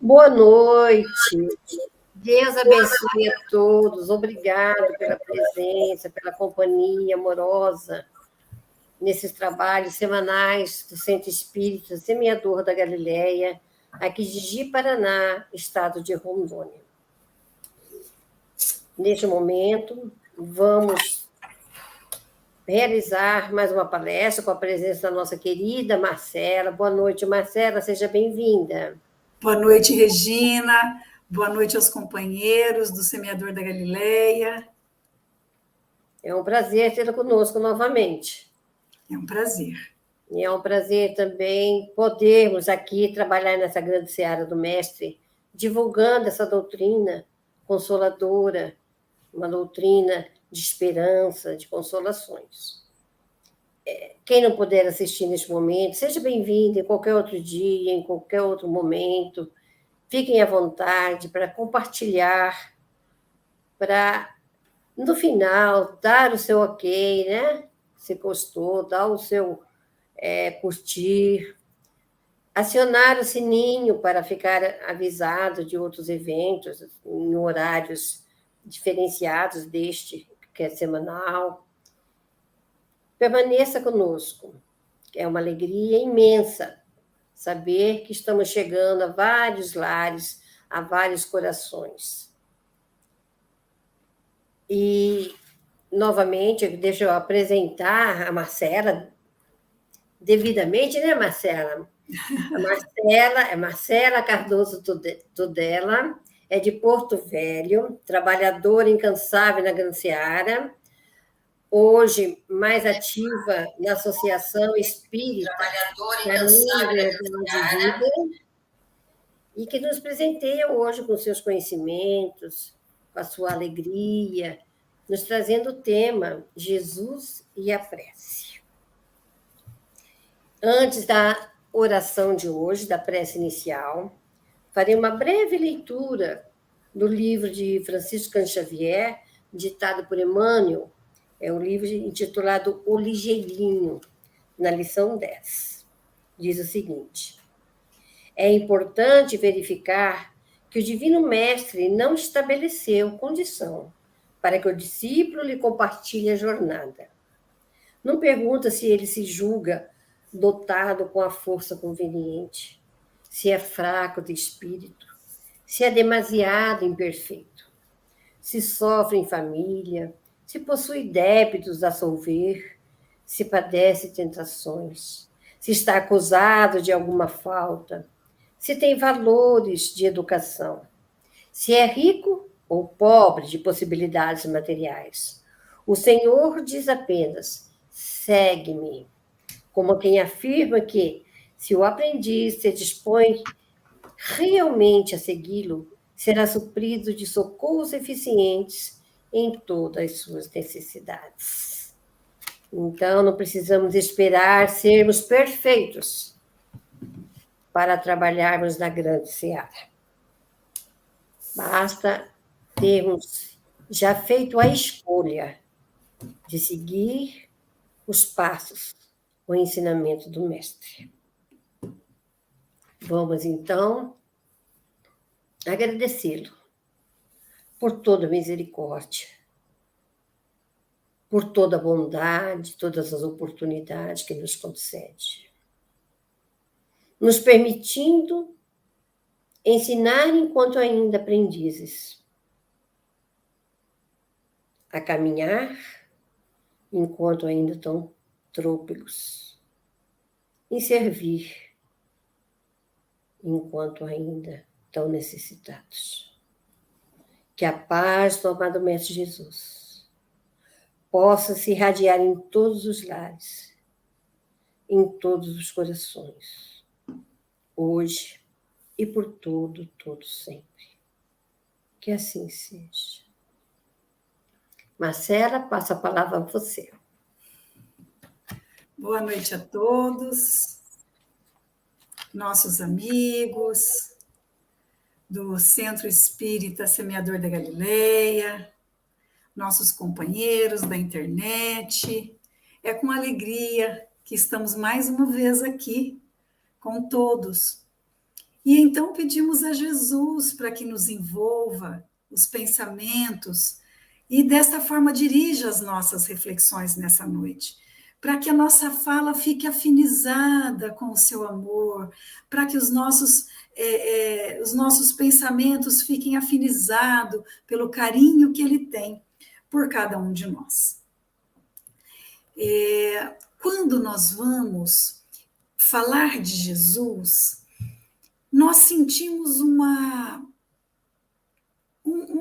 Boa noite. Deus abençoe a todos. Obrigado pela presença, pela companhia amorosa nesses trabalhos semanais do Centro Espírita Semeador da Galileia, aqui de Ji-Paraná, estado de Rondônia. Neste momento, vamos realizar mais uma palestra com a presença da nossa querida Marcela. Boa noite, Marcela, seja bem-vinda. Boa noite, Regina. Boa noite aos companheiros do Semeador da Galileia. É um prazer tê-la conosco novamente. É um prazer. E é um prazer também podermos aqui trabalhar nessa grande seara do Mestre, divulgando essa doutrina consoladora, uma doutrina de esperança, de consolações. Quem não puder assistir neste momento, seja bem-vindo em qualquer outro dia, em qualquer outro momento. Fiquem à vontade para compartilhar, para, no final, dar o seu ok, né? Se gostou, dar o seu curtir, acionar o sininho para ficar avisado de outros eventos em horários diferenciados deste, que é semanal. Permaneça conosco. É uma alegria imensa saber que estamos chegando a vários lares, a vários corações. E, novamente, deixa eu apresentar a Marcela devidamente, né, Marcela? A Marcela é Marcela Cardoso Tudela, é de Porto Velho, trabalhadora incansável na Grande Seara, hoje mais ativa na Associação Espírita Caminho, Verdade e Vida, e que nos presenteia hoje com seus conhecimentos, com a sua alegria, nos trazendo o tema Jesus e a Prece. Antes da oração de hoje, da prece inicial, farei uma breve leitura do livro de Francisco Cândido Xavier, ditado por Emmanuel, é um livro intitulado O Ligeirinho, na lição 10. Diz o seguinte: é importante verificar que o Divino Mestre não estabeleceu condição para que o discípulo lhe compartilhe a jornada. Não pergunta se ele se julga dotado com a força conveniente, se é fraco de espírito, se é demasiado imperfeito, se sofre em família, se possui débitos a solver, se padece tentações, se está acusado de alguma falta, se tem valores de educação, se é rico ou pobre de possibilidades materiais. O Senhor diz apenas: segue-me, como quem afirma que, se o aprendiz se dispõe realmente a segui-lo, será suprido de socorros eficientes em todas as suas necessidades. Então, não precisamos esperar sermos perfeitos para trabalharmos na grande seara. Basta termos já feito a escolha de seguir os passos, o ensinamento do Mestre. Vamos, então, agradecê-lo por toda a misericórdia, por toda a bondade, todas as oportunidades que nos concede, nos permitindo ensinar enquanto ainda aprendizes, a caminhar enquanto ainda tão trôpegos, em servir enquanto ainda tão necessitados. Que a paz do amado Mestre Jesus possa se irradiar em todos os lares, em todos os corações, hoje e por todo sempre. Que assim seja. Marcela, passo a palavra a você. Boa noite a todos, nossos amigos do Centro Espírita Semeador da Galileia, nossos companheiros da internet. É com alegria que estamos mais uma vez aqui com todos. E então pedimos a Jesus para que nos envolva os pensamentos e dessa forma dirija as nossas reflexões nessa noite, para que a nossa fala fique afinizada com o seu amor, para que os nossos pensamentos fiquem afinizados pelo carinho que ele tem por cada um de nós. Quando nós vamos falar de Jesus, nós sentimos uma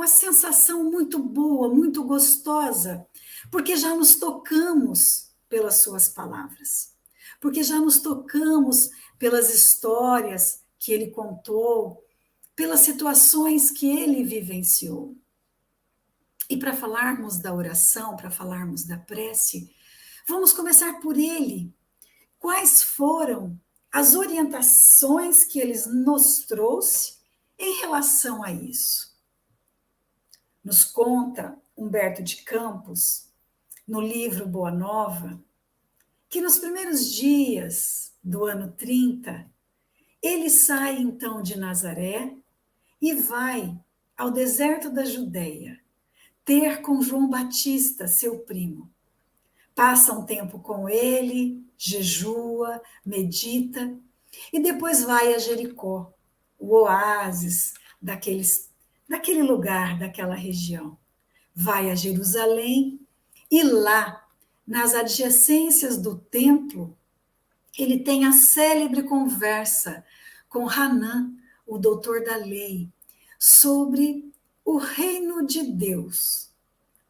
sensação muito boa, muito gostosa, porque já nos tocamos pelas suas palavras, porque já nos tocamos pelas histórias que ele contou, pelas situações que ele vivenciou. E para falarmos da oração, para falarmos da prece, vamos começar por ele. Quais foram as orientações que ele nos trouxe em relação a isso? Nos conta Humberto de Campos, no livro Boa Nova, que nos primeiros dias do ano 30, ele sai então de Nazaré e vai ao deserto da Judeia, ter com João Batista, seu primo. Passa um tempo com ele, jejua, medita, e depois vai a Jericó, o oásis daquele lugar, daquela região. Vai a Jerusalém e lá, nas adjacências do templo, ele tem a célebre conversa com Hanã, o doutor da lei, sobre o reino de Deus,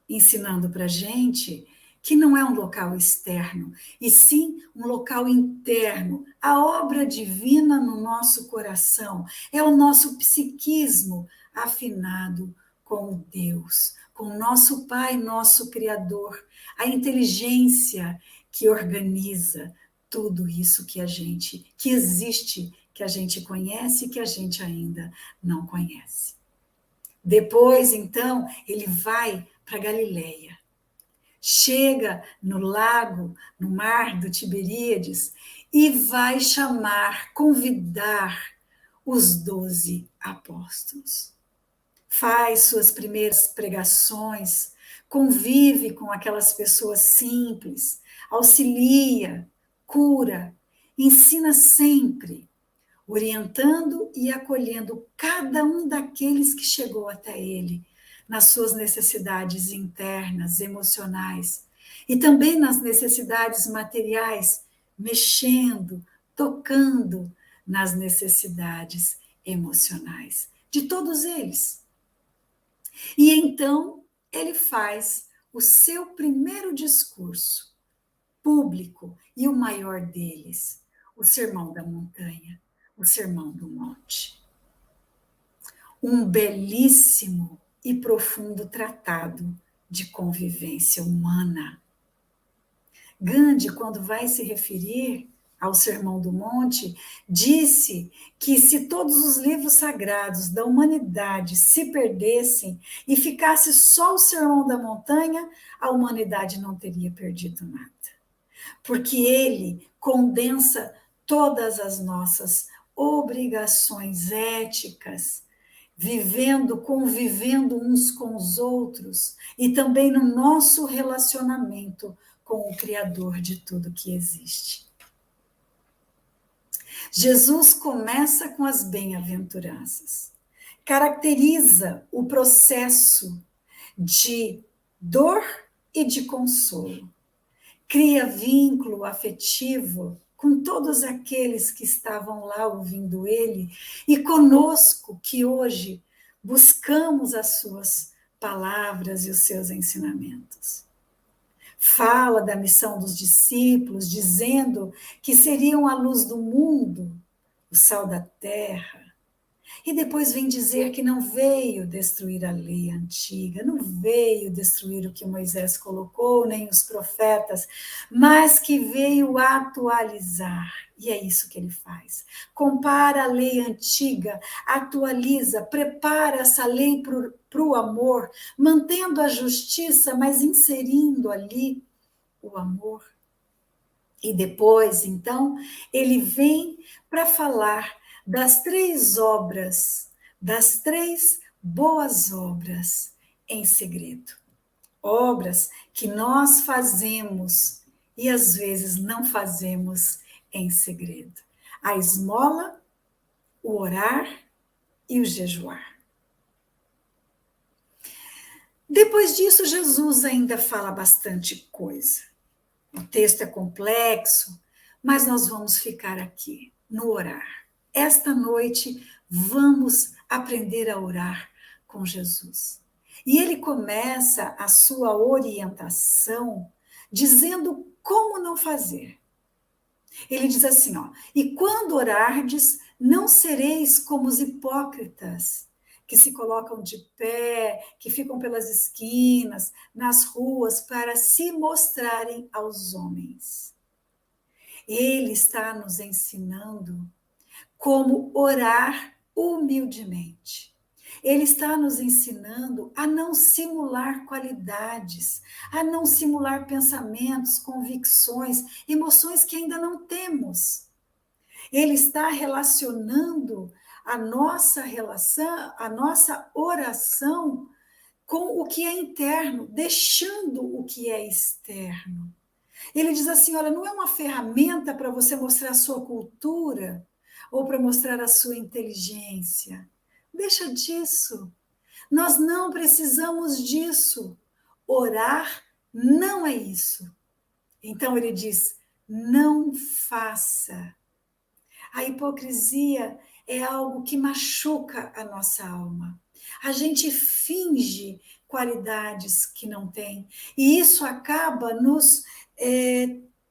ensinando para a gente que não é um local externo, e sim um local interno, a obra divina no nosso coração, é o nosso psiquismo afinado com Deus, com o nosso Pai, nosso Criador, a inteligência que organiza tudo isso que existe, que a gente conhece e que a gente ainda não conhece. Depois, então, ele vai para Galileia. Chega no lago, no mar do Tiberíades, e vai convidar os 12 apóstolos. Faz suas primeiras pregações, convive com aquelas pessoas simples, auxilia, cura, ensina sempre, orientando e acolhendo cada um daqueles que chegou até ele, nas suas necessidades internas, emocionais, e também nas necessidades materiais, mexendo, tocando nas necessidades emocionais de todos eles. E então ele faz o seu primeiro discurso público e o maior deles, o Sermão da Montanha, o Sermão do Monte. Um belíssimo e profundo tratado de convivência humana. Gandhi, quando vai se referir ao Sermão do Monte, disse que se todos os livros sagrados da humanidade se perdessem e ficasse só o Sermão da Montanha, a humanidade não teria perdido nada. Porque ele condensa todas as nossas obrigações éticas, convivendo uns com os outros, e também no nosso relacionamento com o Criador de tudo que existe. Jesus começa com as bem-aventuranças, caracteriza o processo de dor e de consolo, cria vínculo afetivo com todos aqueles que estavam lá ouvindo ele e conosco que hoje buscamos as suas palavras e os seus ensinamentos. Fala da missão dos discípulos, dizendo que seriam a luz do mundo, o sal da terra. E depois vem dizer que não veio destruir a lei antiga, não veio destruir o que Moisés colocou, nem os profetas, mas que veio atualizar. E é isso que ele faz. Compara a lei antiga, atualiza, prepara essa lei para o amor, mantendo a justiça, mas inserindo ali o amor. E depois, então, ele vem para falar das 3 obras, das 3 boas obras em segredo. Obras que nós fazemos e às vezes não fazemos em segredo. A esmola, o orar e o jejuar. Depois disso, Jesus ainda fala bastante coisa. O texto é complexo, mas nós vamos ficar aqui no orar. Esta noite vamos aprender a orar com Jesus. E ele começa a sua orientação dizendo como não fazer. Ele diz assim, ó: e quando orardes, não sereis como os hipócritas, que se colocam de pé, que ficam pelas esquinas, nas ruas, para se mostrarem aos homens. Ele está nos ensinando como orar humildemente. Ele está nos ensinando a não simular qualidades, a não simular pensamentos, convicções, emoções que ainda não temos. Ele está relacionando a nossa relação, a nossa oração com o que é interno, deixando o que é externo. Ele diz assim, olha, não é uma ferramenta para você mostrar a sua cultura ou para mostrar a sua inteligência. Deixa disso. Nós não precisamos disso. Orar não é isso. Então ele diz, não faça. A hipocrisia é algo que machuca a nossa alma. A gente finge qualidades que não tem. E isso acaba nos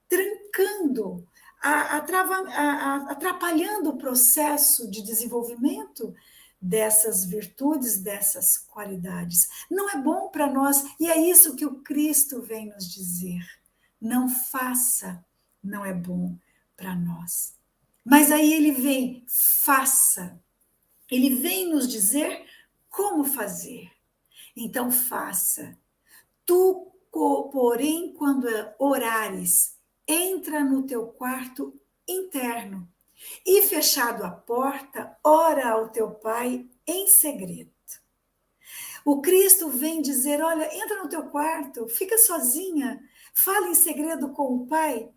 trancando, atrapalhando o processo de desenvolvimento dessas virtudes, dessas qualidades. Não é bom para nós, e é isso que o Cristo vem nos dizer. Não faça, não é bom para nós. Mas aí ele vem, faça. Ele vem nos dizer como fazer. Então faça. Tu, porém, quando orares, entra no teu quarto interno e, fechado a porta, ora ao teu pai em segredo. O Cristo vem dizer, olha, entra no teu quarto, fica sozinha, fala em segredo com o pai.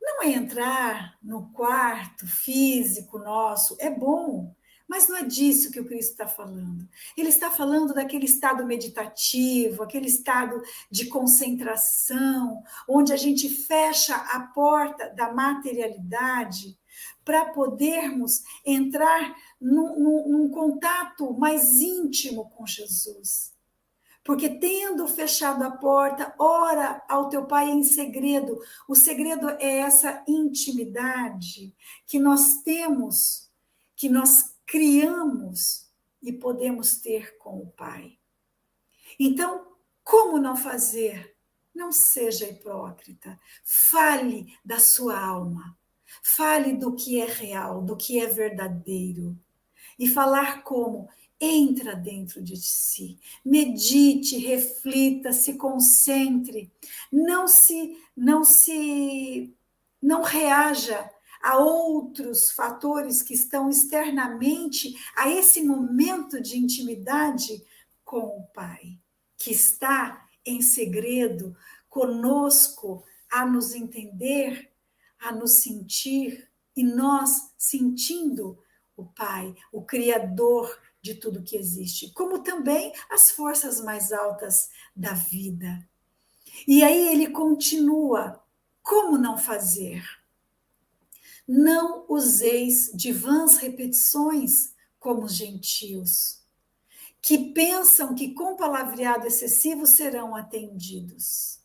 Não é entrar no quarto físico nosso, é bom, mas não é disso que o Cristo está falando. Ele está falando daquele estado meditativo, aquele estado de concentração, onde a gente fecha a porta da materialidade para podermos entrar num contato mais íntimo com Jesus. Porque tendo fechado a porta, ora ao teu pai em segredo. O segredo é essa intimidade que nós temos, que nós criamos e podemos ter com o pai. Então, como não fazer? Não seja hipócrita. Fale da sua alma. Fale do que é real, do que é verdadeiro. E falar como? Entra dentro de si, medite, reflita, se concentre, não reaja a outros fatores que estão externamente a esse momento de intimidade com o Pai, que está em segredo conosco a nos entender, a nos sentir e nós sentindo o Pai, o Criador de tudo que existe, como também as forças mais altas da vida. E aí ele continua, como não fazer? Não useis de vãs repetições como os gentios, que pensam que com palavreado excessivo serão atendidos.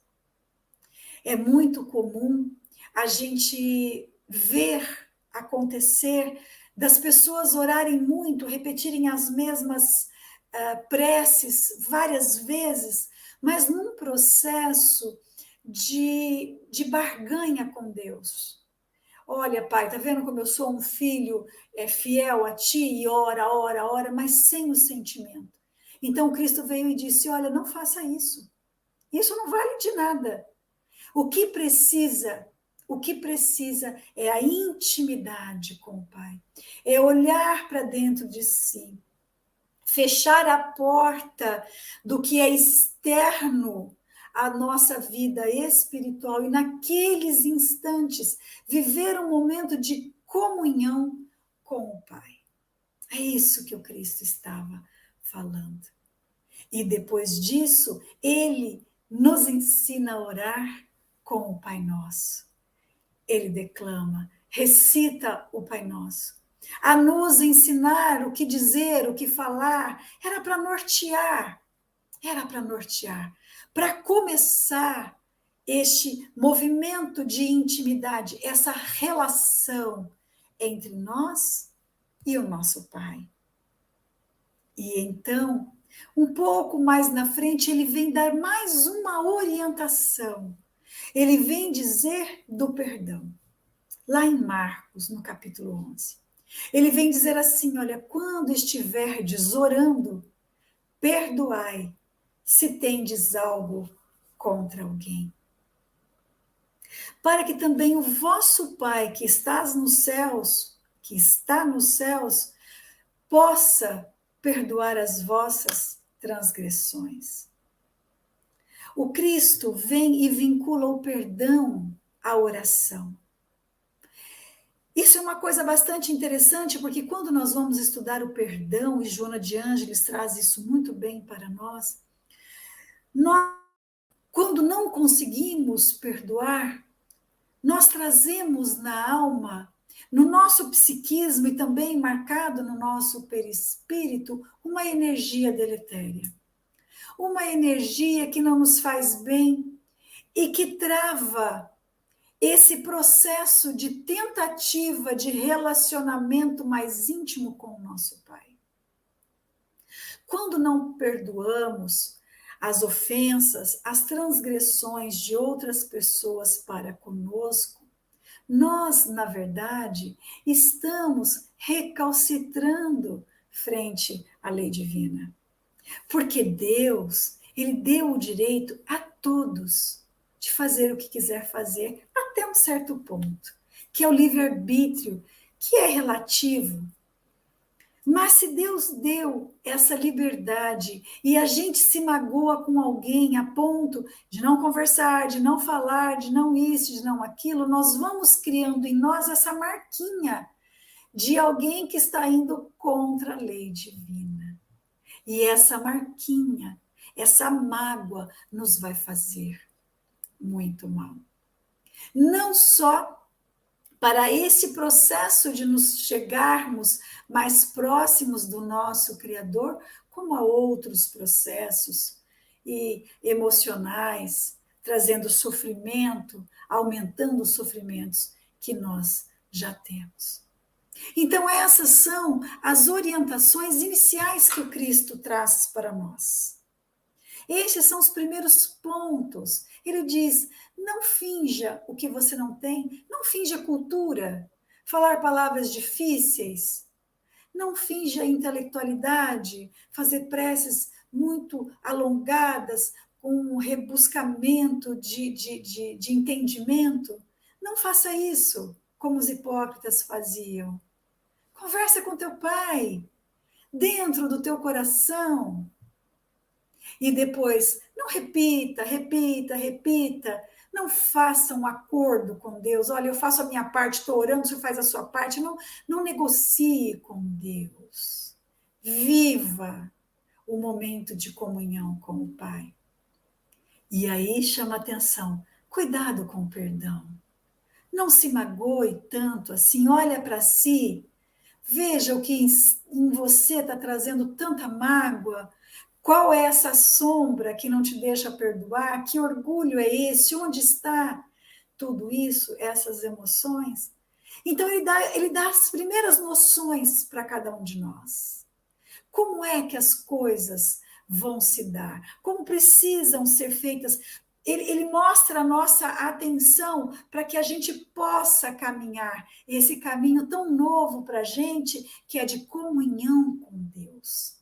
É muito comum a gente ver acontecer das pessoas orarem muito, repetirem as mesmas preces várias vezes, mas num processo de barganha com Deus. Olha, pai, tá vendo como eu sou um filho fiel a ti e ora, mas sem o sentimento. Então Cristo veio e disse, olha, não faça isso. Isso não vale de nada. O que precisa O que precisa é a intimidade com o Pai, é olhar para dentro de si, fechar a porta do que é externo à nossa vida espiritual e naqueles instantes viver um momento de comunhão com o Pai. É isso que o Cristo estava falando. E depois disso, ele nos ensina a orar com o Pai Nosso. Ele declama, recita o Pai Nosso. A nos ensinar o que dizer, o que falar, era para nortear, para começar este movimento de intimidade, essa relação entre nós e o nosso Pai. E então, um pouco mais na frente, ele vem dar mais uma orientação. Ele vem dizer do perdão. Lá em Marcos, no capítulo 11. Ele vem dizer assim, olha, quando estiverdes orando, perdoai se tendes algo contra alguém. Para que também o vosso Pai que está nos céus, possa perdoar as vossas transgressões. O Cristo vem e vincula o perdão à oração. Isso é uma coisa bastante interessante, porque quando nós vamos estudar o perdão, e Joana de Ângeles traz isso muito bem para nós, quando não conseguimos perdoar, nós trazemos na alma, no nosso psiquismo e também marcado no nosso perispírito, uma energia deletéria. Uma energia que não nos faz bem e que trava esse processo de tentativa de relacionamento mais íntimo com o nosso Pai. Quando não perdoamos as ofensas, as transgressões de outras pessoas para conosco, nós, na verdade, estamos recalcitrando frente à lei divina. Porque Deus, ele deu o direito a todos de fazer o que quiser fazer até um certo ponto, que é o livre-arbítrio, que é relativo. Mas se Deus deu essa liberdade e a gente se magoa com alguém a ponto de não conversar, de não falar, de não isso, de não aquilo, nós vamos criando em nós essa marquinha de alguém que está indo contra a lei divina. E essa marquinha, essa mágoa nos vai fazer muito mal. Não só para esse processo de nos chegarmos mais próximos do nosso Criador, como a outros processos e emocionais, trazendo sofrimento, aumentando os sofrimentos que nós já temos. Então, essas são as orientações iniciais que o Cristo traz para nós. Estes são os primeiros pontos. Ele diz, não finja o que você não tem, não finja cultura, falar palavras difíceis, não finja intelectualidade, fazer preces muito alongadas, com um rebuscamento de entendimento. Não faça isso, como os hipócritas faziam. Conversa com teu pai, dentro do teu coração. E depois, não repita. Não faça um acordo com Deus. Olha, eu faço a minha parte, estou orando, você faz a sua parte. Não negocie com Deus. Viva o momento de comunhão com o Pai. E aí chama atenção. Cuidado com o perdão. Não se magoe tanto assim. Olha para si. Veja o que em você está trazendo tanta mágoa. Qual é essa sombra que não te deixa perdoar? Que orgulho é esse? Onde está tudo isso, essas emoções? Então, ele dá as primeiras noções para cada um de nós. Como é que as coisas vão se dar? Como precisam ser feitas? Ele mostra a nossa atenção para que a gente possa caminhar esse caminho tão novo para a gente, que é de comunhão com Deus.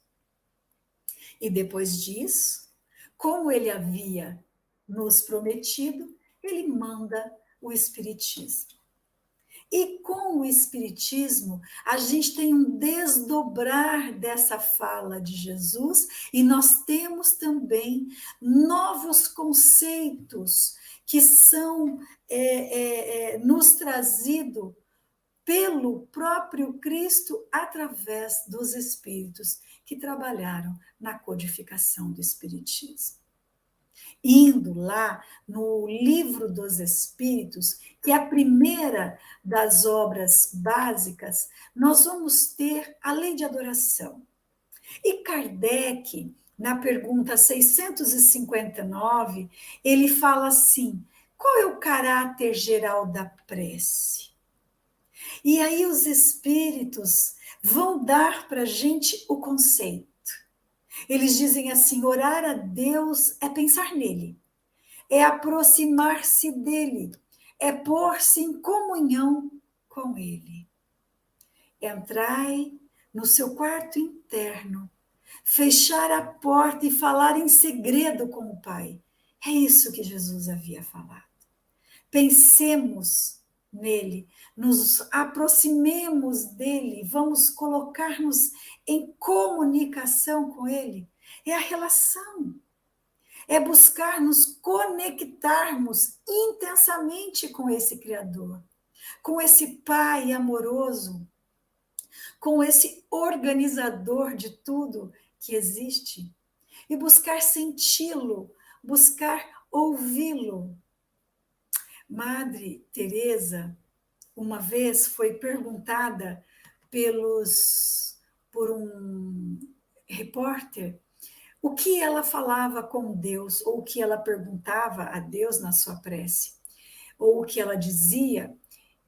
E depois disso, como ele havia nos prometido, ele manda o Espiritismo. E com o Espiritismo, a gente tem um desdobrar dessa fala de Jesus e nós temos também novos conceitos que são nos trazidos pelo próprio Cristo através dos Espíritos que trabalharam na codificação do Espiritismo. Indo lá no Livro dos Espíritos, que é a primeira das obras básicas, nós vamos ter a lei de adoração. E Kardec, na pergunta 659, ele fala assim: qual é o caráter geral da prece? E aí os espíritos vão dar para a gente o conceito. Eles dizem assim: orar a Deus é pensar nele, é aproximar-se dele, é pôr-se em comunhão com ele. Entrai no seu quarto interno, fechar a porta e falar em segredo com o Pai. É isso que Jesus havia falado. Pensemos nele, nos aproximemos dele, vamos colocar-nos em comunicação com ele. É a relação, é buscar nos conectarmos intensamente com esse Criador, com esse Pai amoroso, com esse organizador de tudo que existe, e buscar senti-lo, buscar ouvi-lo. Madre Teresa, uma vez, foi perguntada por um repórter o que ela falava com Deus, ou o que ela perguntava a Deus na sua prece, ou o que ela dizia,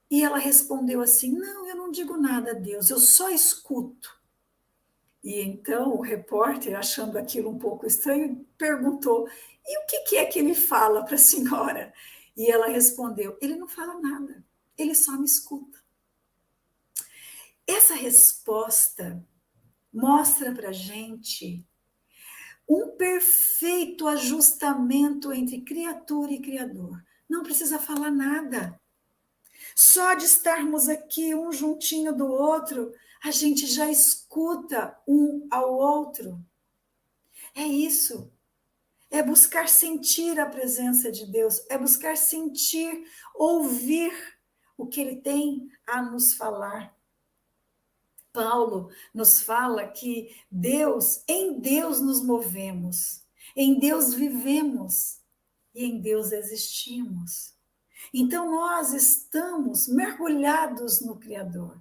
e ela respondeu assim: não, eu não digo nada a Deus, eu só escuto. E então o repórter, achando aquilo um pouco estranho, perguntou: e o que é que ele fala para a senhora? E ela respondeu: ele não fala nada, ele só me escuta. Essa resposta mostra para a gente um perfeito ajustamento entre criatura e criador. Não precisa falar nada. Só de estarmos aqui um juntinho do outro, a gente já escuta um ao outro. É isso. É buscar sentir a presença de Deus, é buscar sentir, ouvir o que Ele tem a nos falar. Paulo nos fala que em Deus nos movemos, em Deus vivemos e em Deus existimos. Então nós estamos mergulhados no Criador.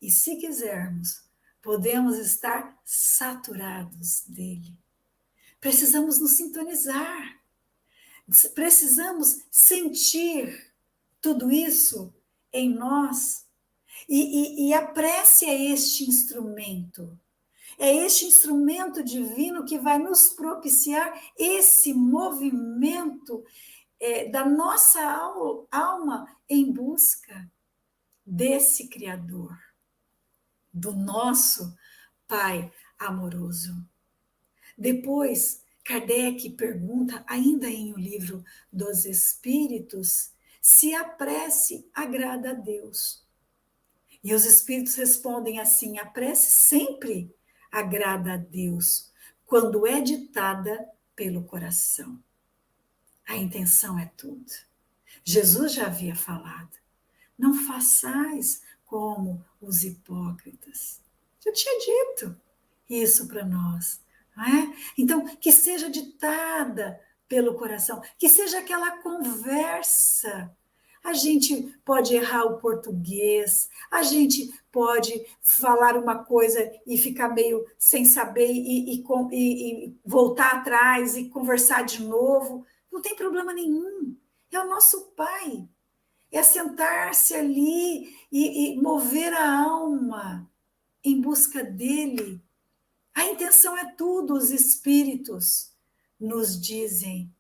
E se quisermos, podemos estar saturados dele. Precisamos nos sintonizar. Precisamos sentir tudo isso em nós. E a prece é este instrumento. É este instrumento divino que vai nos propiciar esse movimento da nossa alma em busca desse Criador, do nosso Pai amoroso. Depois, Kardec pergunta, ainda em O Livro dos Espíritos, se a prece agrada a Deus. E os Espíritos respondem assim: a prece sempre agrada a Deus, quando é ditada pelo coração. A intenção é tudo. Jesus já havia falado: não façais como os hipócritas. Já tinha dito isso para nós. Não é? Então, que seja ditada pelo coração, que seja aquela conversa. A gente pode errar o português, a gente pode falar uma coisa e ficar meio sem saber e voltar atrás e conversar de novo. Não tem problema nenhum. É o nosso Pai. É sentar-se ali e mover a alma em busca dele. A intenção é tudo, os espíritos nos dizem.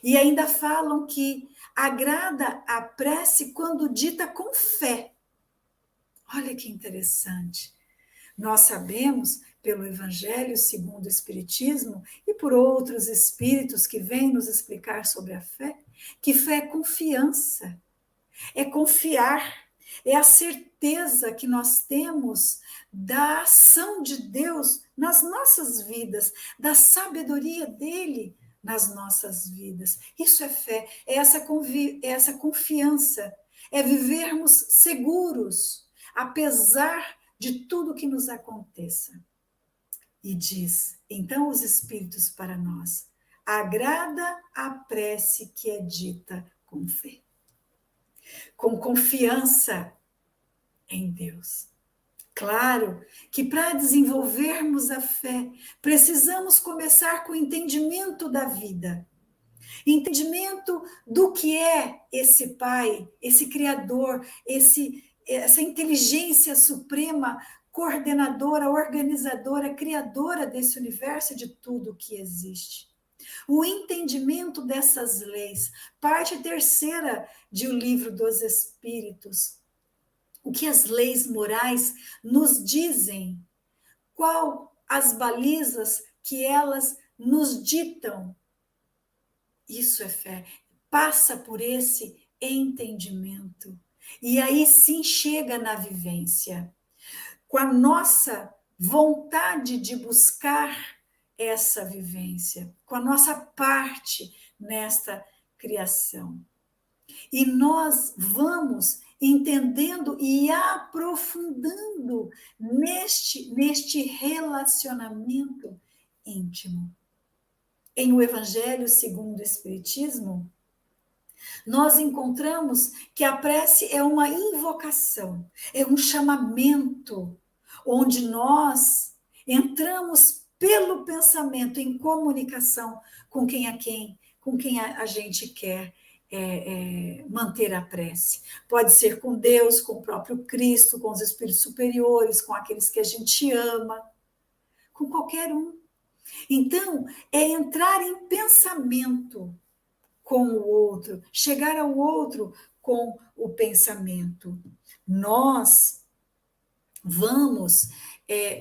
E ainda falam que agrada a prece quando dita com fé. Olha que interessante. Nós sabemos, pelo Evangelho segundo o Espiritismo e por outros espíritos que vêm nos explicar sobre a fé, que fé é confiança, é confiar, é a certeza que nós temos da ação de Deus nas nossas vidas, da sabedoria dele nas nossas vidas. Isso é fé, é essa confiança, é vivermos seguros, apesar de tudo que nos aconteça. E diz, então, os Espíritos para nós: agrada a prece que é dita com fé, com confiança em Deus. Claro que para desenvolvermos a fé, precisamos começar com o entendimento da vida, entendimento do que é esse Pai, esse Criador, essa inteligência suprema, coordenadora, organizadora, criadora desse universo e de tudo que existe. O entendimento dessas leis, parte terceira de O Livro dos Espíritos. O que as leis morais nos dizem? Qual as balizas que elas nos ditam? Isso é fé. Passa por esse entendimento. E aí sim chega na vivência. Com a nossa vontade de buscar essa vivência, com a nossa parte nesta criação. E nós vamos entendendo e aprofundando neste relacionamento íntimo. Em O Evangelho segundo o Espiritismo, nós encontramos que a prece é uma invocação, é um chamamento, onde nós entramos pelo pensamento em comunicação com quem a gente quer manter a prece. Pode ser com Deus, com o próprio Cristo, com os espíritos superiores, com aqueles que a gente ama, com qualquer um. Então, é entrar em pensamento com o outro, chegar ao outro com o pensamento. Nós vamos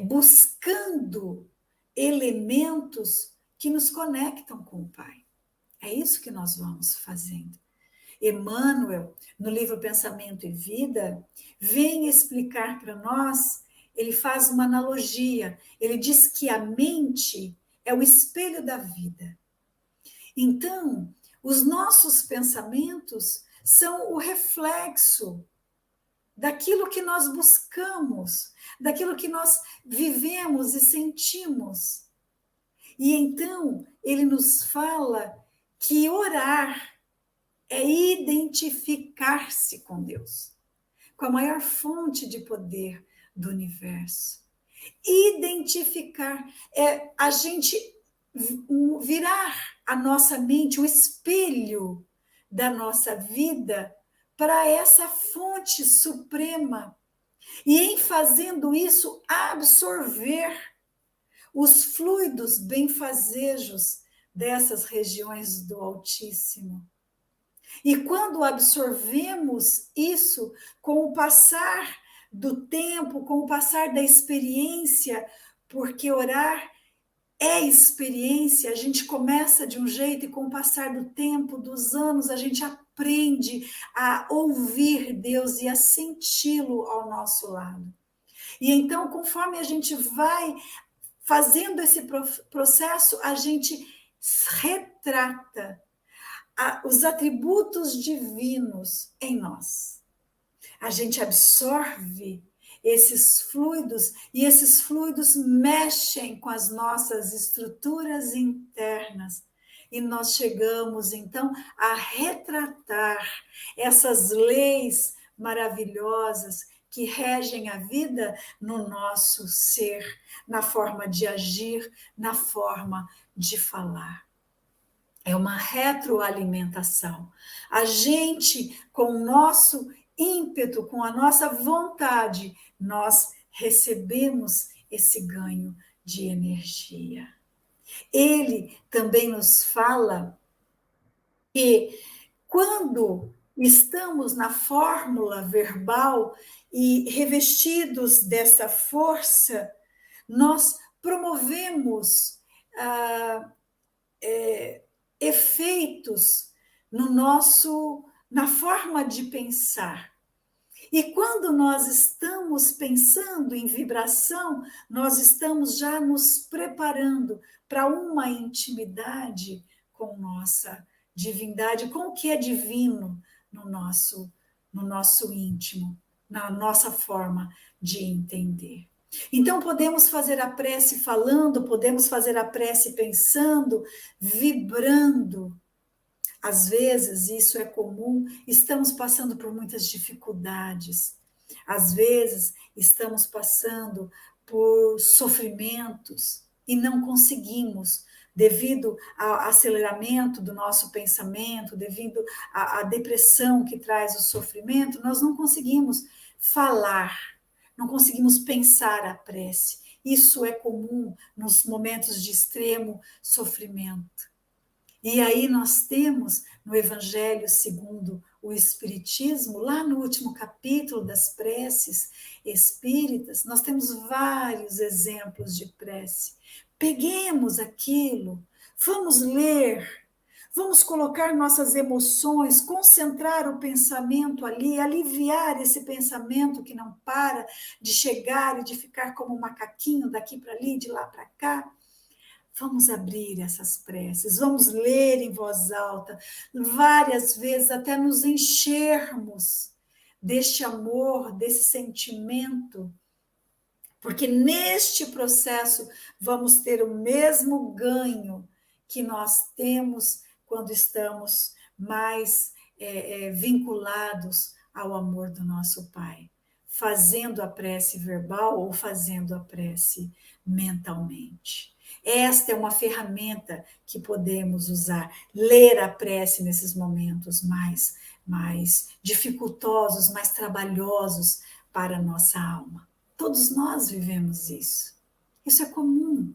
buscando elementos que nos conectam com o Pai. É isso que nós vamos fazendo. Emmanuel, no livro Pensamento e Vida, vem explicar para nós, ele faz uma analogia, ele diz que a mente é o espelho da vida. Então, os nossos pensamentos são o reflexo daquilo que nós buscamos, daquilo que nós vivemos e sentimos. E então, ele nos fala que orar é identificar-se com Deus, com a maior fonte de poder do universo. Identificar é a gente virar a nossa mente, o espelho da nossa vida, para essa fonte suprema. E em fazendo isso, absorver os fluidos benfazejos dessas regiões do Altíssimo. E quando absorvemos isso, com o passar do tempo, com o passar da experiência, porque orar é experiência, a gente começa de um jeito e com o passar do tempo, dos anos, a gente aprende a ouvir Deus e a senti-lo ao nosso lado. E então, conforme a gente vai fazendo esse processo, a gente retrata os atributos divinos em nós. A gente absorve esses fluidos, e esses fluidos mexem com as nossas estruturas internas. E nós chegamos, então, a retratar essas leis maravilhosas que regem a vida no nosso ser, na forma de agir, na forma de falar. É uma retroalimentação. A gente, com o nosso ímpeto, com a nossa vontade, nós recebemos esse ganho de energia. Ele também nos fala que quando estamos na fórmula verbal e revestidos dessa força, nós promovemos efeitos na forma de pensar. E quando nós estamos pensando em vibração, nós estamos já nos preparando para uma intimidade com nossa divindade, com o que é divino no nosso íntimo, na nossa forma de entender. Então, podemos fazer a prece falando, podemos fazer a prece pensando, vibrando. Às vezes, isso é comum, estamos passando por muitas dificuldades. Às vezes, estamos passando por sofrimentos e não conseguimos, devido ao aceleramento do nosso pensamento, devido à depressão que traz o sofrimento, nós não conseguimos falar, não conseguimos pensar a prece. Isso é comum nos momentos de extremo sofrimento. E aí nós temos no Evangelho segundo o Espiritismo, lá no último capítulo das preces espíritas, nós temos vários exemplos de prece. Peguemos aquilo, vamos ler, vamos colocar nossas emoções, concentrar o pensamento ali, aliviar esse pensamento que não para de chegar e de ficar como um macaquinho daqui para ali, de lá para cá. Vamos abrir essas preces, vamos ler em voz alta, várias vezes, até nos enchermos deste amor, desse sentimento, porque neste processo vamos ter o mesmo ganho que nós temos quando estamos mais vinculados ao amor do nosso Pai, fazendo a prece verbal ou fazendo a prece mentalmente. Esta é uma ferramenta que podemos usar, ler a prece nesses momentos mais dificultosos, mais trabalhosos para a nossa alma. Todos nós vivemos isso. Isso é comum.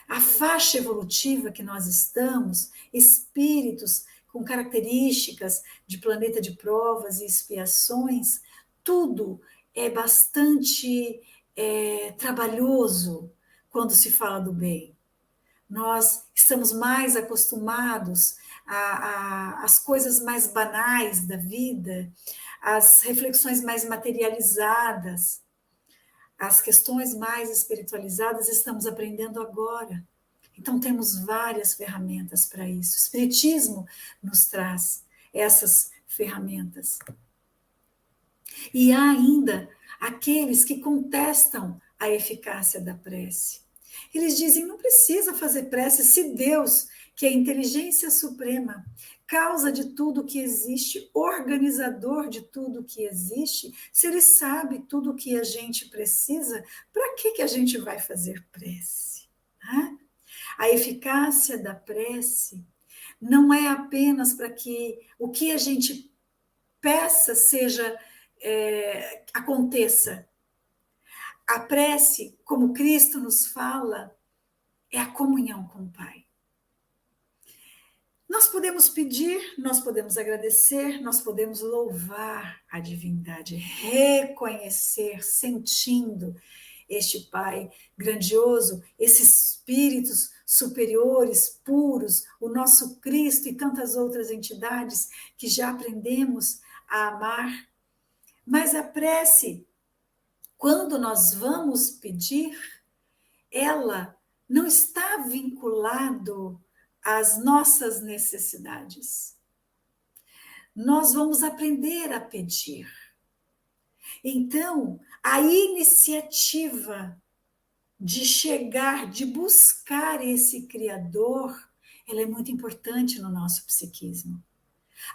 A faixa evolutiva que nós estamos, espíritos com características de planeta de provas e expiações, tudo é bastante trabalhoso quando se fala do bem. Nós estamos mais acostumados às coisas mais banais da vida, às reflexões mais materializadas, as questões mais espiritualizadas estamos aprendendo agora. Então, temos várias ferramentas para isso. O Espiritismo nos traz essas ferramentas. E há ainda aqueles que contestam a eficácia da prece. Eles dizem, não precisa fazer prece se Deus, que é a inteligência suprema, causa de tudo que existe, organizador de tudo que existe, se ele sabe tudo o que a gente precisa, para que a gente vai fazer prece? A eficácia da prece não é apenas para que o que a gente peça aconteça. A prece, como Cristo nos fala, é a comunhão com o Pai. Nós podemos pedir, nós podemos agradecer, nós podemos louvar a divindade, reconhecer, sentindo este Pai grandioso, esses espíritos superiores, puros, o nosso Cristo e tantas outras entidades que já aprendemos a amar. Mas a prece, quando nós vamos pedir, ela não está vinculado às nossas necessidades. Nós vamos aprender a pedir. Então, a iniciativa de chegar, de buscar esse Criador, ela é muito importante no nosso psiquismo.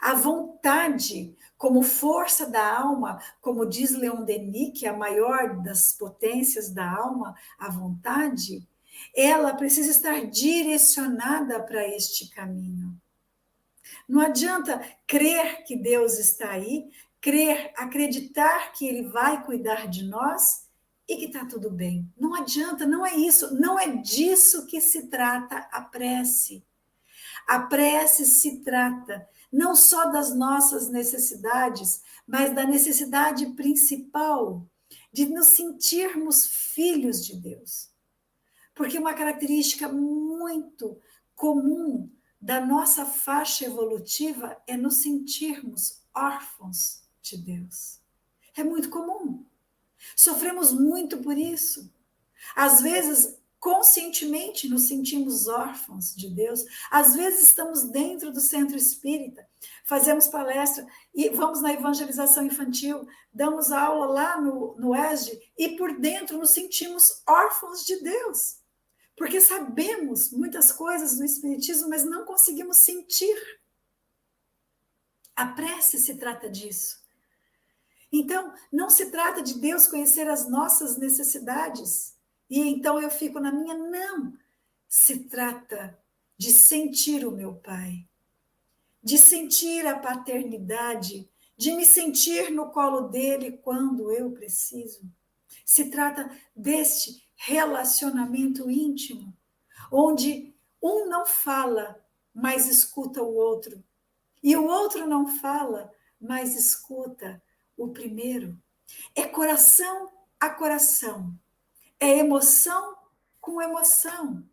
A vontade, como força da alma, como diz Leon Denis, que é a maior das potências da alma, a vontade, ela precisa estar direcionada para este caminho. Não adianta crer que Deus está aí, crer, acreditar que Ele vai cuidar de nós e que está tudo bem. Não adianta, não é isso, não é disso que se trata a prece. A prece se trata não só das nossas necessidades, mas da necessidade principal de nos sentirmos filhos de Deus. Porque uma característica muito comum da nossa faixa evolutiva é nos sentirmos órfãos de Deus. É muito comum. Sofremos muito por isso. Às vezes, conscientemente, nos sentimos órfãos de Deus. Às vezes, estamos dentro do centro espírita, fazemos palestra e vamos na evangelização infantil, damos aula lá no ESD e por dentro nos sentimos órfãos de Deus. Porque sabemos muitas coisas do Espiritismo, mas não conseguimos sentir. A prece se trata disso. Então, não se trata de Deus conhecer as nossas necessidades. E então eu fico na minha, não. Se trata de sentir o meu Pai, de sentir a paternidade, de me sentir no colo dele quando eu preciso. Se trata deste relacionamento íntimo, onde um não fala, mas escuta o outro, e o outro não fala, mas escuta o primeiro. É coração a coração, é emoção com emoção,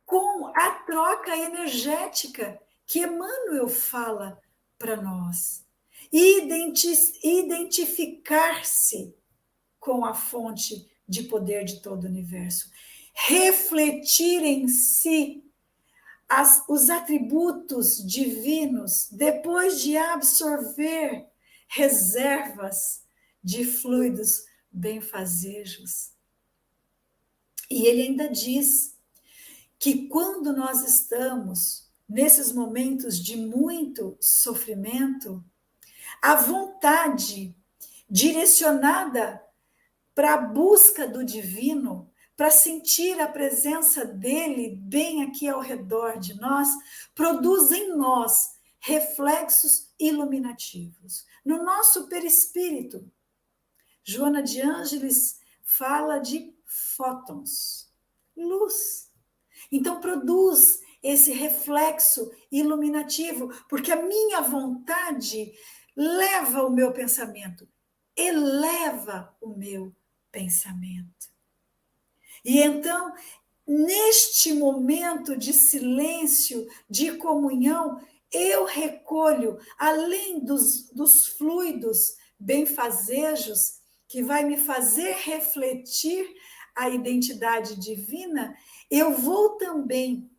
com a troca energética que Emmanuel fala para nós. Identificar-se com a fonte de poder de todo o universo. Refletir em si os atributos divinos depois de absorver reservas de fluidos benfazejos. E ele ainda diz que quando nós estamos nesses momentos de muito sofrimento, a vontade direcionada para a busca do divino, para sentir a presença dele bem aqui ao redor de nós, produz em nós reflexos iluminativos. No nosso perispírito, Joana de Ângeles fala de fótons, luz. Então produz esse reflexo iluminativo, porque a minha vontade leva o meu pensamento, eleva o meu pensamento. E então, neste momento de silêncio, de comunhão, eu recolho, além dos fluidos benfazejos, que vai me fazer refletir a identidade divina, eu vou também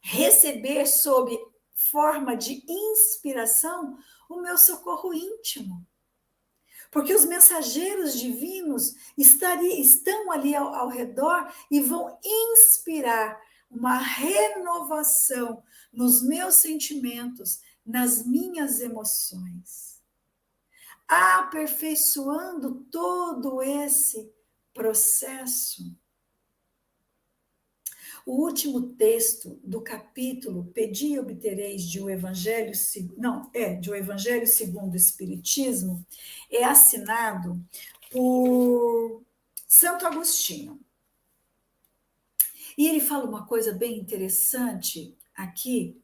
receber sob forma de inspiração o meu socorro íntimo. Porque os mensageiros divinos estão ali ao redor e vão inspirar uma renovação nos meus sentimentos, nas minhas emoções, aperfeiçoando todo esse processo. O último texto do capítulo Pedi e obtereis de O Evangelho segundo o Espiritismo é assinado por Santo Agostinho. E ele fala uma coisa bem interessante aqui.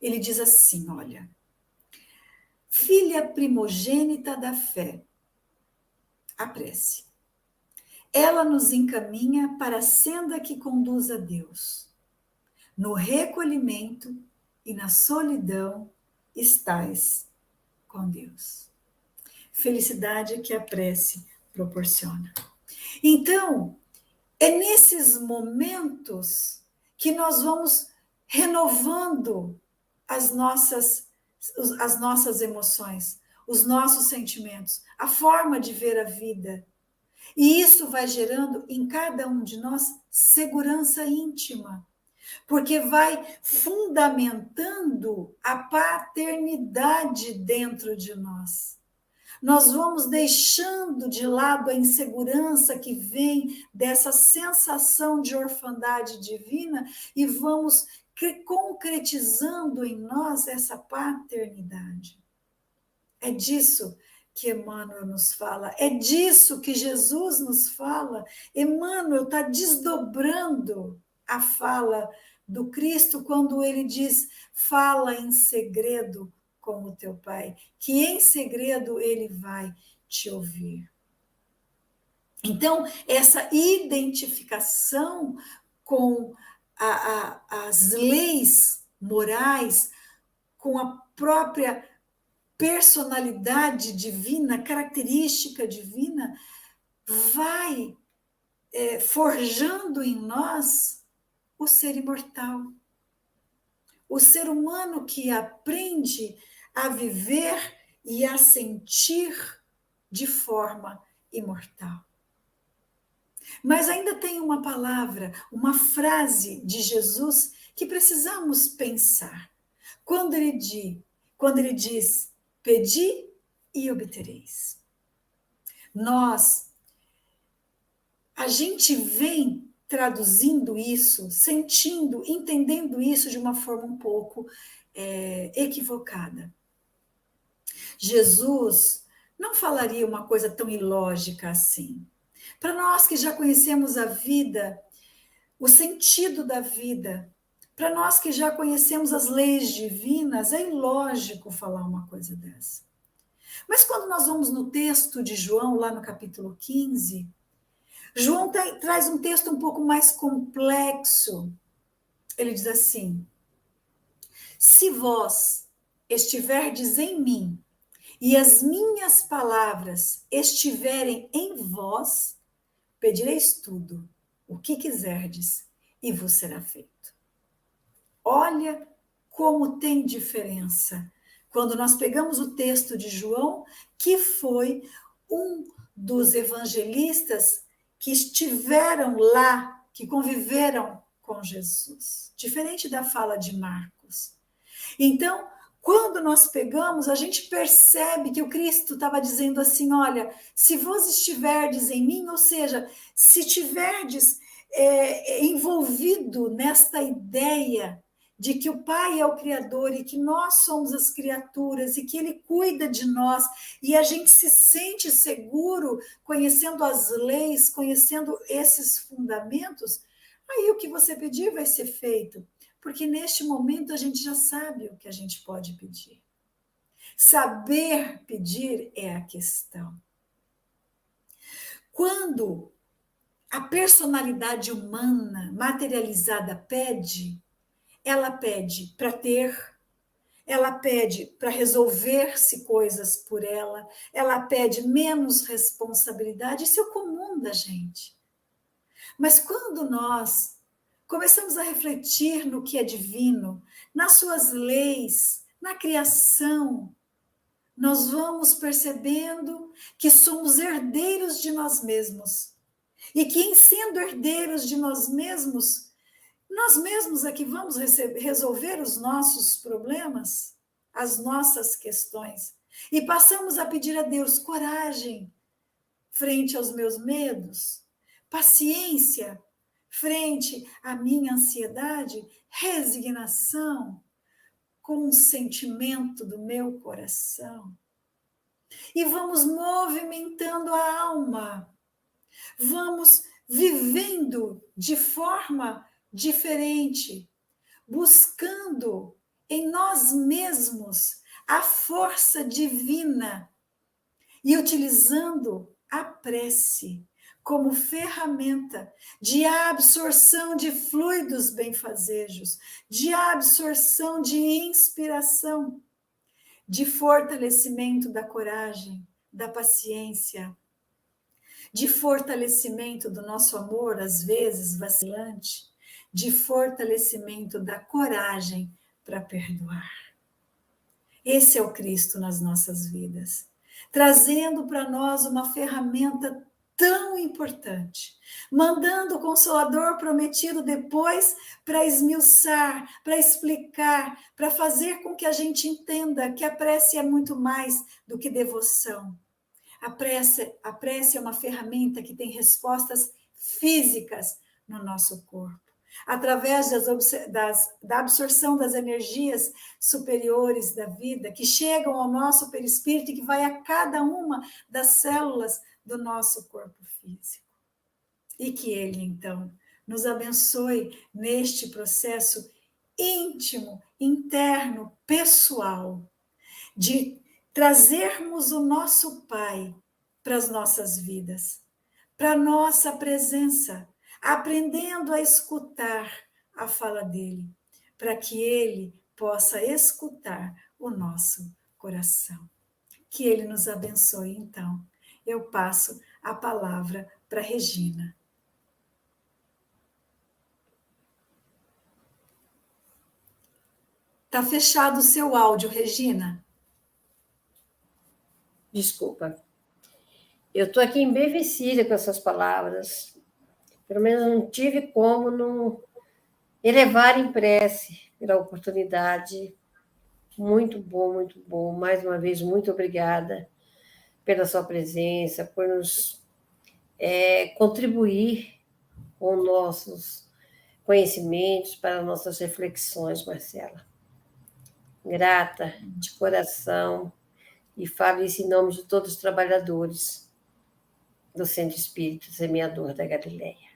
Ele diz assim, olha, filha primogênita da fé, a prece. Ela nos encaminha para a senda que conduz a Deus. No recolhimento e na solidão estais com Deus. Felicidade que a prece proporciona. Então, é nesses momentos que nós vamos renovando as nossas emoções, os nossos sentimentos, a forma de ver a vida. E isso vai gerando em cada um de nós segurança íntima, porque vai fundamentando a paternidade dentro de nós. Nós vamos deixando de lado a insegurança que vem dessa sensação de orfandade divina e vamos concretizando em nós essa paternidade. É disso que Emmanuel nos fala, é disso que Jesus nos fala. Emmanuel está desdobrando a fala do Cristo quando ele diz, fala em segredo com o teu Pai, que em segredo ele vai te ouvir. Então, essa identificação com as leis morais, com a própria personalidade divina, característica divina, vai forjando em nós o ser imortal. O ser humano que aprende a viver e a sentir de forma imortal. Mas ainda tem uma palavra, uma frase de Jesus que precisamos pensar. Quando ele diz, pedi e obtereis. A gente vem traduzindo isso, sentindo, entendendo isso de uma forma um pouco equivocada. Jesus não falaria uma coisa tão ilógica assim. Para nós que já conhecemos a vida, o sentido da vida, para nós que já conhecemos as leis divinas, é ilógico falar uma coisa dessa. Mas quando nós vamos no texto de João, lá no capítulo 15, João traz um texto um pouco mais complexo. Ele diz assim: se vós estiverdes em mim e as minhas palavras estiverem em vós, pedireis tudo, o que quiserdes, e vos será feito. Olha como tem diferença quando nós pegamos o texto de João, que foi um dos evangelistas que estiveram lá, que conviveram com Jesus, diferente da fala de Marcos. Então, quando nós pegamos, a gente percebe que o Cristo estava dizendo assim, olha, se vós estiverdes em mim, ou seja, se estiverdes envolvido nesta ideia de que o Pai é o Criador e que nós somos as criaturas e que Ele cuida de nós e a gente se sente seguro conhecendo as leis, conhecendo esses fundamentos, aí o que você pedir vai ser feito. Porque neste momento a gente já sabe o que a gente pode pedir. Saber pedir é a questão. Quando a personalidade humana materializada pede, ela pede para ter, ela pede para resolver-se coisas por ela pede menos responsabilidade, isso é o comum da gente. Mas quando nós começamos a refletir no que é divino, nas suas leis, na criação, nós vamos percebendo que somos herdeiros de nós mesmos. E que, em sendo herdeiros de nós mesmos é que vamos resolver os nossos problemas, as nossas questões. E passamos a pedir a Deus coragem frente aos meus medos, paciência frente à minha ansiedade, resignação com um sentimento do meu coração. E vamos movimentando a alma, vamos vivendo de forma diferente, buscando em nós mesmos a força divina e utilizando a prece como ferramenta de absorção de fluidos benfazejos, de absorção de inspiração, de fortalecimento da coragem, da paciência, de fortalecimento do nosso amor, às vezes vacilante, de fortalecimento da coragem para perdoar. Esse é o Cristo nas nossas vidas, trazendo para nós uma ferramenta tão importante, mandando o Consolador prometido depois para esmiuçar, para explicar, para fazer com que a gente entenda que a prece é muito mais do que devoção. A prece é uma ferramenta que tem respostas físicas no nosso corpo, através da absorção das energias superiores da vida, que chegam ao nosso perispírito e que vai a cada uma das células do nosso corpo físico. E que Ele, então, nos abençoe neste processo íntimo, interno, pessoal, de trazermos o nosso Pai para as nossas vidas, para a nossa presença, aprendendo a escutar a fala dele, para que Ele possa escutar o nosso coração. Que Ele nos abençoe, então. Eu passo a palavra para Regina. Está fechado o seu áudio, Regina. Desculpa. Eu estou aqui embevecida com essas palavras. Pelo menos não tive como não elevar em prece pela oportunidade. Muito bom, muito bom. Mais uma vez, muito obrigada pela sua presença, por nos contribuir com nossos conhecimentos para nossas reflexões, Marcela. Grata de coração, e falo isso em nome de todos os trabalhadores do Centro Espírita Semeador da Galileia.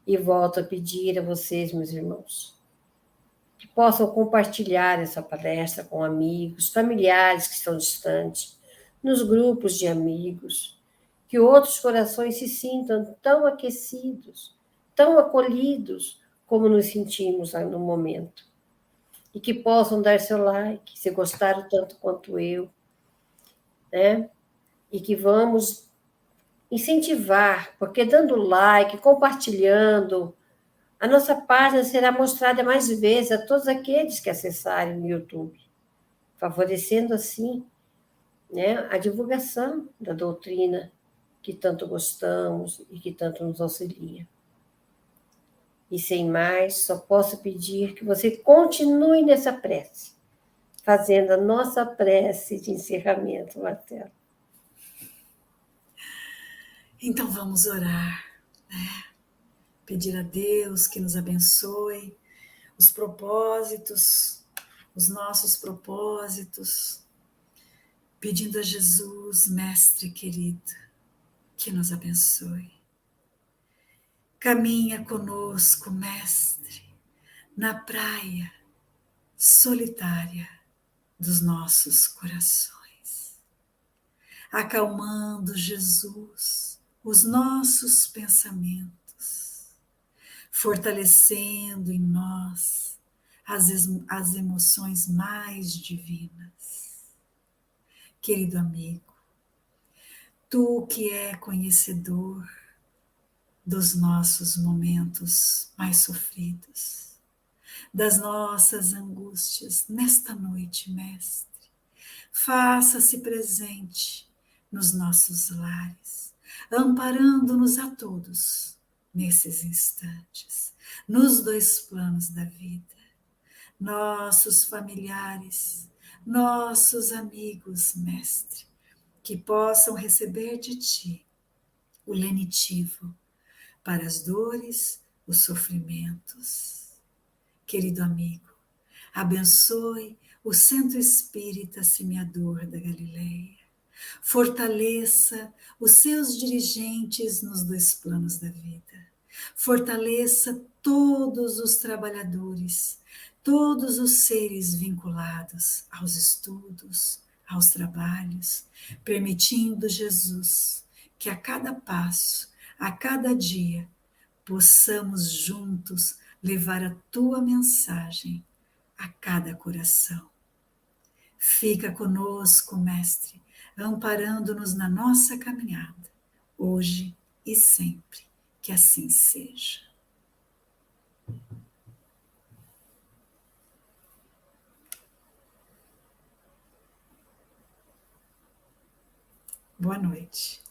E volto a pedir a vocês, meus irmãos, que possam compartilhar essa palestra com amigos, familiares que estão distantes, nos grupos de amigos, que outros corações se sintam tão aquecidos, tão acolhidos, como nos sentimos no momento. E que possam dar seu like, se gostaram tanto quanto eu, né? E que vamos incentivar, porque dando like, compartilhando, a nossa página será mostrada mais vezes a todos aqueles que acessarem o YouTube, favorecendo assim, né, a divulgação da doutrina que tanto gostamos e que tanto nos auxilia. E sem mais, só posso pedir que você continue nessa prece, fazendo a nossa prece de encerramento, Marcelo. Então vamos orar, né? Pedir a Deus que nos abençoe os propósitos, os nossos propósitos, pedindo a Jesus, Mestre querido, que nos abençoe. Caminha conosco, Mestre, na praia solitária dos nossos corações, acalmando, Jesus, os nossos pensamentos, fortalecendo em nós as emoções mais divinas. Querido amigo, tu que é conhecedor dos nossos momentos mais sofridos, das nossas angústias, nesta noite, Mestre, faça-se presente nos nossos lares, amparando-nos a todos nesses instantes, nos dois planos da vida, nossos familiares, nossos amigos, Mestre, que possam receber de Ti o lenitivo para as dores, os sofrimentos. Querido amigo, abençoe o Centro Espírita Semeador da Galileia. Fortaleça os seus dirigentes nos dois planos da vida. Fortaleça todos os trabalhadores, todos os seres vinculados aos estudos, aos trabalhos, permitindo, Jesus, que a cada passo, a cada dia, possamos juntos levar a tua mensagem a cada coração. Fica conosco, Mestre, amparando-nos na nossa caminhada, hoje e sempre, que assim seja. Boa noite.